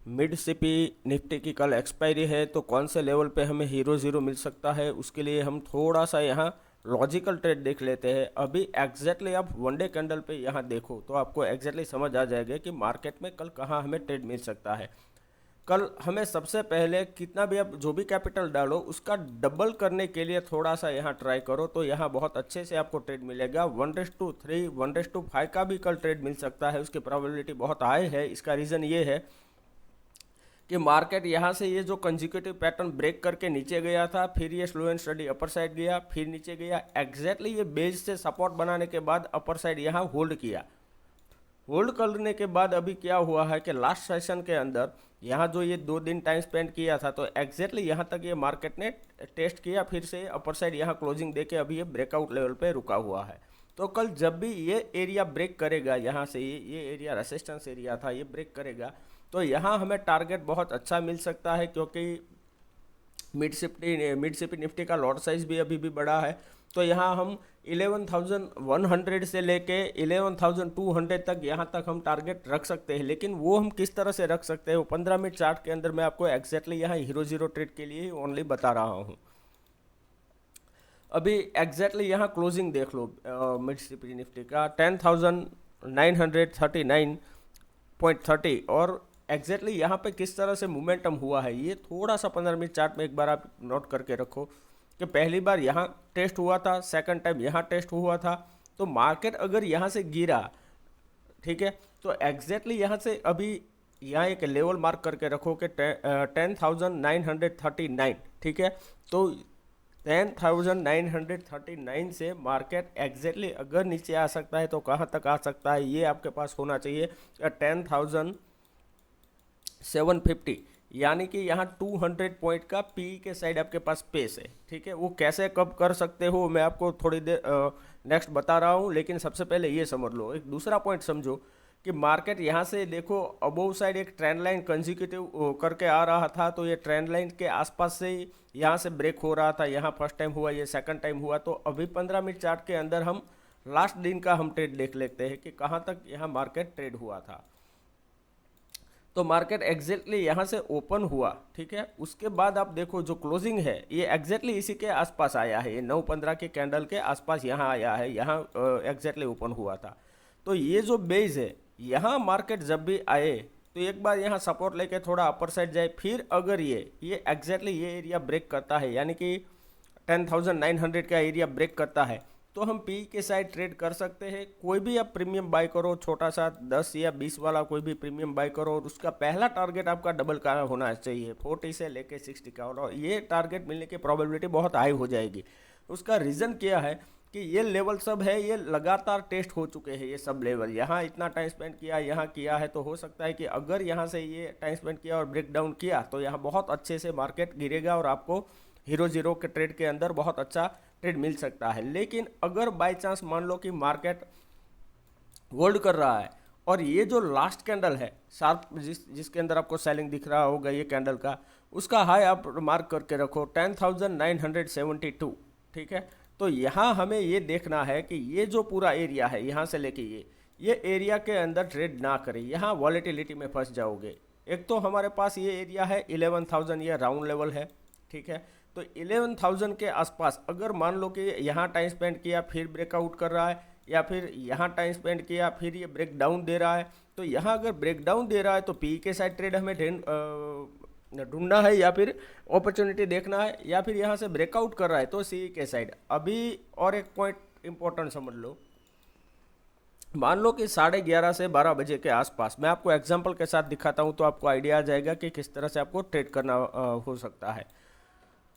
Mid CP Nifty की कल expiry है, तो कौन से लेवल पे हमें हीरो ज़ीरो मिल सकता है उसके लिए हम थोड़ा सा यहाँ लॉजिकल ट्रेड देख लेते हैं। अभी एग्जैक्टली आप वन डे कैंडल पे यहाँ देखो तो आपको एग्जैक्टली समझ आ जाएगा कि मार्केट में कल कहाँ हमें ट्रेड मिल सकता है। कल हमें सबसे पहले कितना भी आप जो भी कैपिटल डालो उसका डबल करने के लिए थोड़ा सा यहाँ ट्राई करो, तो यहाँ बहुत अच्छे से आपको ट्रेड मिलेगा। 1:3 1:5 का भी कल ट्रेड मिल सकता है, उसकी प्रोबेबिलिटी बहुत हाई है। इसका रीज़न ये है कि मार्केट यहाँ से ये जो कंजिक्यूटिव पैटर्न ब्रेक करके नीचे गया था, फिर ये slow and study upper side गया, फिर नीचे गया, एग्जैक्टली ये बेस से सपोर्ट बनाने के बाद अपर साइड यहाँ होल्ड किया। होल्ड करने के बाद अभी क्या हुआ है कि लास्ट सेशन के अंदर यहाँ जो ये 2 दिन टाइम स्पेंड किया था, तो एग्जैक्टली यहाँ तक ये मार्केट ने टेस्ट किया, फिर से अपर साइड यहाँ क्लोजिंग देके अभी ये ब्रेकआउट लेवल पे रुका हुआ है। तो कल जब भी ये एरिया ब्रेक करेगा, यहाँ से ये एरिया रेसिस्टेंस एरिया था, ये ब्रेक करेगा तो यहाँ हमें टारगेट बहुत अच्छा मिल सकता है, क्योंकि मिड सिपी निफ्टी का लॉट साइज भी अभी भी बड़ा है। तो यहाँ हम 11,100 से लेके 11,200 तक यहाँ तक हम टारगेट रख सकते हैं, लेकिन वो हम किस तरह से रख सकते हैं वो 15 मिनट चार्ट के अंदर मैं आपको एग्जैक्टली यहाँ हीरो ज़ीरो ट्रेड के लिए ही ओनली बता रहा हूँ। अभी एग्जैक्टली यहाँ क्लोजिंग देख लो मिड सिपी निफ्टी का 10,939.30, और एग्जैक्टली यहाँ पे किस तरह से मोमेंटम हुआ है ये थोड़ा सा 15 मिनट चार्ट में एक बार आप नोट करके रखो कि पहली बार यहाँ टेस्ट हुआ था, सेकंड टाइम यहाँ टेस्ट हुआ था। तो मार्केट अगर यहाँ से गिरा, ठीक है, तो एग्जैक्टली यहाँ से अभी यहाँ एक लेवल मार्क करके रखो कि 10,939, ठीक है। तो 10,939 से मार्केट एग्जैक्टली अगर नीचे आ सकता है तो कहाँ तक आ सकता है ये आपके पास होना चाहिए 10,750, यानी कि यहाँ 200 पॉइंट का पी के साइड आपके पास स्पेस है, ठीक है। वो कैसे कब कर सकते हो मैं आपको थोड़ी देर नेक्स्ट बता रहा हूँ, लेकिन सबसे पहले ये समझ लो। एक दूसरा पॉइंट समझो कि मार्केट यहाँ से देखो अबोव साइड एक ट्रेंड लाइन कंजिक्यूटिव करके आ रहा था, तो ये ट्रेंड लाइन के आसपास से ही यहाँ से ब्रेक हो रहा था। यहाँ फर्स्ट टाइम हुआ, ये सेकंड टाइम हुआ। तो अभी 15 मिनट चार्ट के अंदर हम लास्ट दिन का हम ट्रेड देख लेते हैं कि कहाँ तक यहाँ मार्केट ट्रेड हुआ था। तो मार्केट एग्जैक्टली यहाँ से ओपन हुआ, ठीक है। उसके बाद आप देखो जो क्लोजिंग है ये एग्जैक्टली इसी के आसपास आया है, ये 9:15 के कैंडल के आसपास यहाँ आया है, यहाँ एग्जैक्टली ओपन हुआ था। तो ये जो बेस है यहाँ मार्केट जब भी आए तो एक बार यहाँ सपोर्ट लेके थोड़ा अपर साइड जाए, फिर अगर ये एग्जैक्टली ये एरिया ब्रेक करता है, यानी कि 10,900 का एरिया ब्रेक करता है, तो हम पी के साइड ट्रेड कर सकते हैं। कोई भी आप प्रीमियम बाय करो, छोटा सा 10 या 20 वाला कोई भी प्रीमियम बाय करो, और उसका पहला टारगेट आपका डबल का होना चाहिए, 40 से लेके 60 का, और ये टारगेट मिलने की प्रोबेबिलिटी बहुत हाई हो जाएगी। उसका रीज़न क्या है कि ये लेवल सब है, ये लगातार टेस्ट हो चुके हैं। ये सब लेवल यहाँ इतना टाइम स्पेंड किया, यहाँ किया है, तो हो सकता है कि अगर यहाँ से ये टाइम स्पेंड किया और ब्रेक डाउन किया तो यहाँ बहुत अच्छे से मार्केट गिरेगा और आपको हीरो ज़ीरो के ट्रेड के अंदर बहुत अच्छा ट्रेड मिल सकता है। लेकिन अगर बाय चांस मान लो कि मार्केट होल्ड कर रहा है और ये जो लास्ट कैंडल है शार्प जिसके अंदर आपको सेलिंग दिख रहा होगा ये कैंडल का, उसका हाई आप मार्क करके रखो 10,972, ठीक है। तो यहाँ हमें ये देखना है कि ये जो पूरा एरिया है यहाँ से लेके ये एरिया के अंदर ट्रेड ना करें, यहाँ वॉलेटिलिटी में फंस जाओगे। एक तो हमारे पास ये एरिया है 11,000, ये राउंड लेवल है, ठीक है। तो 11,000 के आसपास अगर मान लो कि यहाँ टाइम स्पेंड किया फिर ब्रेकआउट कर रहा है, या फिर यहाँ टाइम स्पेंड किया फिर ये ब्रेक डाउन दे रहा है, तो यहाँ अगर ब्रेक डाउन दे रहा है तो पी के साइड ट्रेड हमें ढूंढना है, या फिर अपॉर्चुनिटी देखना है, या फिर यहाँ से ब्रेकआउट कर रहा है तो सी के साइड। अभी और एक पॉइंट इंपॉर्टेंट समझ लो, मान लो कि 11:30 से 12 बजे के आसपास, मैं आपको एग्जांपल के साथ दिखाता हूँ तो आपको आइडिया आ जाएगा कि किस तरह से आपको ट्रेड करना हो सकता है।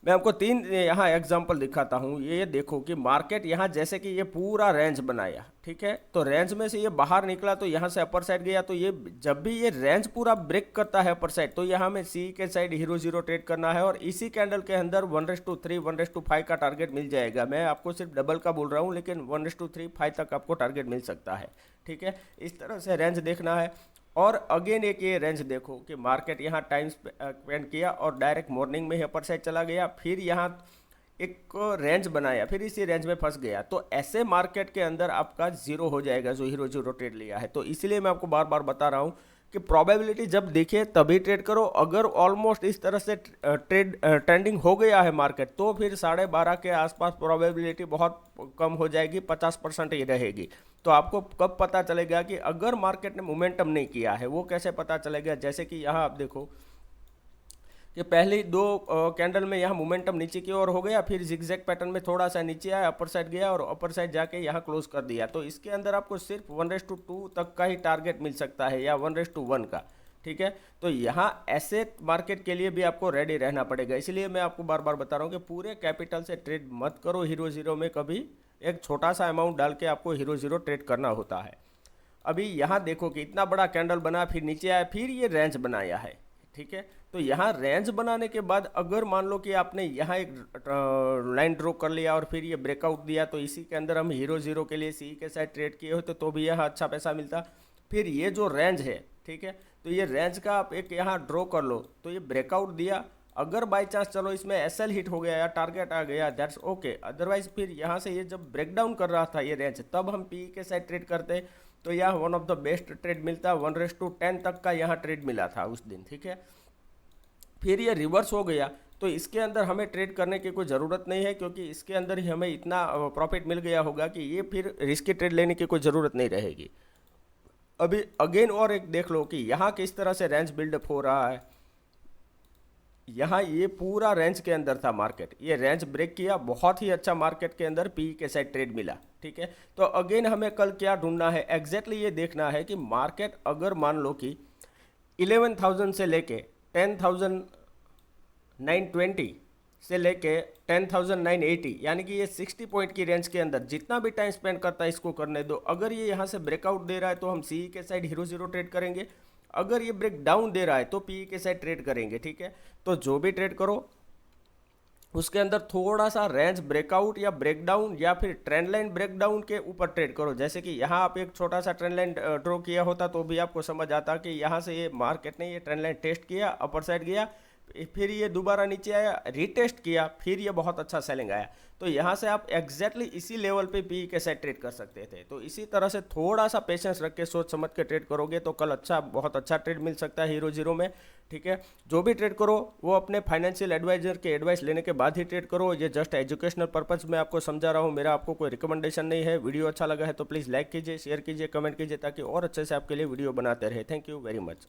मैं आपको 3 यहाँ एग्जांपल दिखाता हूँ। ये देखो कि मार्केट यहाँ जैसे कि ये पूरा रेंज बनाया, ठीक है, तो रेंज में से ये बाहर निकला तो यहाँ से अपर साइड गया, तो ये जब भी ये रेंज पूरा ब्रेक करता है अपर साइड, तो यहाँ में सी के साइड हीरो ज़ीरो ट्रेड करना है, और इसी कैंडल के अंदर 1:3 1:5 का टारगेट मिल जाएगा। मैं आपको सिर्फ डबल का बोल रहा हूँ, लेकिन 1:3 5 तक आपको टारगेट मिल सकता है, ठीक है। इस तरह से रेंज देखना है। और अगेन एक ये रेंज देखो कि मार्केट यहाँ टाइम स्पेंड किया और डायरेक्ट मॉर्निंग में ही अपर साइड चला गया, फिर यहाँ एक रेंज बनाया, फिर इसी रेंज में फंस गया, तो ऐसे मार्केट के अंदर आपका जीरो हो जाएगा जो हीरो ज़ीरो ट्रेड लिया है। तो इसलिए मैं आपको बार बार बता रहा हूँ कि प्रोबेबिलिटी जब दिखे तभी ट्रेड करो। अगर ऑलमोस्ट इस तरह से ट्रेंडिंग हो गया है मार्केट, तो फिर 12:30 के आसपास प्रोबेबिलिटी बहुत कम हो जाएगी, 50% ही रहेगी। तो आपको कब पता चलेगा कि अगर मार्केट ने मोमेंटम नहीं किया है, वो कैसे पता चलेगा? जैसे कि यहाँ आप देखो कि पहली दो कैंडल में यहाँ मोमेंटम नीचे की ओर हो गया, फिर जिगजैग पैटर्न में थोड़ा सा नीचे आया, अपर साइड गया और अपर साइड जाके यहाँ क्लोज कर दिया। तो इसके अंदर आपको सिर्फ 1:2 तक का ही टारगेट मिल सकता है, या 1:1 का, ठीक है। तो यहाँ एसेट मार्केट के लिए भी आपको रेडी रहना पड़ेगा। इसलिए मैं आपको बार बार बता रहा हूँ कि पूरे कैपिटल से ट्रेड मत करो हीरो जीरो में, कभी एक छोटा सा अमाउंट डाल के आपको हीरो जीरो ट्रेड करना होता है। अभी यहाँ देखो कि इतना बड़ा कैंडल बना, फिर नीचे आया, फिर ये रेंज बनाया है, ठीक है। तो यहाँ रेंज बनाने के बाद अगर मान लो कि आपने यहाँ एक लाइन ड्रॉ कर लिया और फिर ये ब्रेकआउट दिया, तो इसी के अंदर हम हीरो जीरो के लिए सी के साथ ट्रेड किए होते तो भी यहाँ अच्छा पैसा मिलता। फिर ये जो रेंज है, ठीक है, तो ये रेंज का आप एक यहाँ ड्रॉ कर लो, तो ये ब्रेकआउट दिया, अगर बाई चांस चलो इसमें एसएल हिट हो गया या टारगेट आ गया, दैट्स ओके। अदरवाइज फिर यहाँ से ये जब ब्रेकडाउन कर रहा था ये रेंज, तब हम पी के साथ ट्रेड करते, तो यहाँ one of the best trade मिलता, 1:10 तक का यहाँ ट्रेड मिला था उस दिन, ठीक है। फिर ये रिवर्स हो गया, तो इसके अंदर हमें ट्रेड करने की कोई ज़रूरत नहीं है, क्योंकि इसके अंदर ही हमें इतना प्रॉफिट मिल गया होगा कि ये फिर रिस्की ट्रेड लेने की कोई ज़रूरत नहीं रहेगी। अभी अगेन और एक देख लो कि यहाँ किस तरह से रेंज बिल्डअप हो रहा है। यहाँ ये पूरा रेंज के अंदर था मार्केट, ये रेंज ब्रेक किया, बहुत ही अच्छा मार्केट के अंदर पी के साइड ट्रेड मिला, ठीक है। तो अगेन हमें कल क्या ढूंढना है, एग्जैक्टली ये देखना है कि मार्केट अगर मान लो कि 11,000 से लेके 10,920 से लेके 10,980, यानी कि ये 60 पॉइंट की रेंज के अंदर जितना भी टाइम स्पेंड करता है इसको करने दो। अगर ये यहाँ से ब्रेकआउट दे रहा है तो हम सी के साइड हीरो जीरो ट्रेड करेंगे, अगर ये ब्रेक डाउन दे रहा है तो पी के साइड ट्रेड करेंगे, ठीक है। तो जो भी ट्रेड करो उसके अंदर थोड़ा सा रेंज ब्रेकआउट या ब्रेकडाउन या फिर ट्रेंड लाइन ब्रेकडाउन के ऊपर ट्रेड करो। जैसे कि यहाँ आप एक छोटा सा ट्रेंड लाइन ड्रॉ किया होता तो भी आपको समझ आता कि यहाँ से ये मार्केट ने ये ट्रेंड लाइन टेस्ट किया, अपर साइड गया, फिर ये दोबारा नीचे आया, रीटेस्ट किया, फिर ये बहुत अच्छा सेलिंग आया। तो यहाँ से आप एग्जैक्टली इसी लेवल पे पी के साथ ट्रेड कर सकते थे। तो इसी तरह से थोड़ा सा पेशेंस रख के सोच समझ के ट्रेड करोगे तो कल अच्छा, बहुत अच्छा ट्रेड मिल सकता है हीरो जीरो में, ठीक है। जो भी ट्रेड करो वो अपने फाइनेंशियल एडवाइजर के एडवाइस लेने के बाद ही ट्रेड करो। ये जस्ट एजुकेशनल पर्पज में आपको समझा रहा हूँ, मेरा आपको कोई रिकमेंडेशन नहीं है। वीडियो अच्छा लगा है तो प्लीज़ लाइक कीजिए, शेयर कीजिए, कमेंट कीजिए, ताकि और अच्छे से आपके लिए वीडियो बनाते रहे। Thank you very much.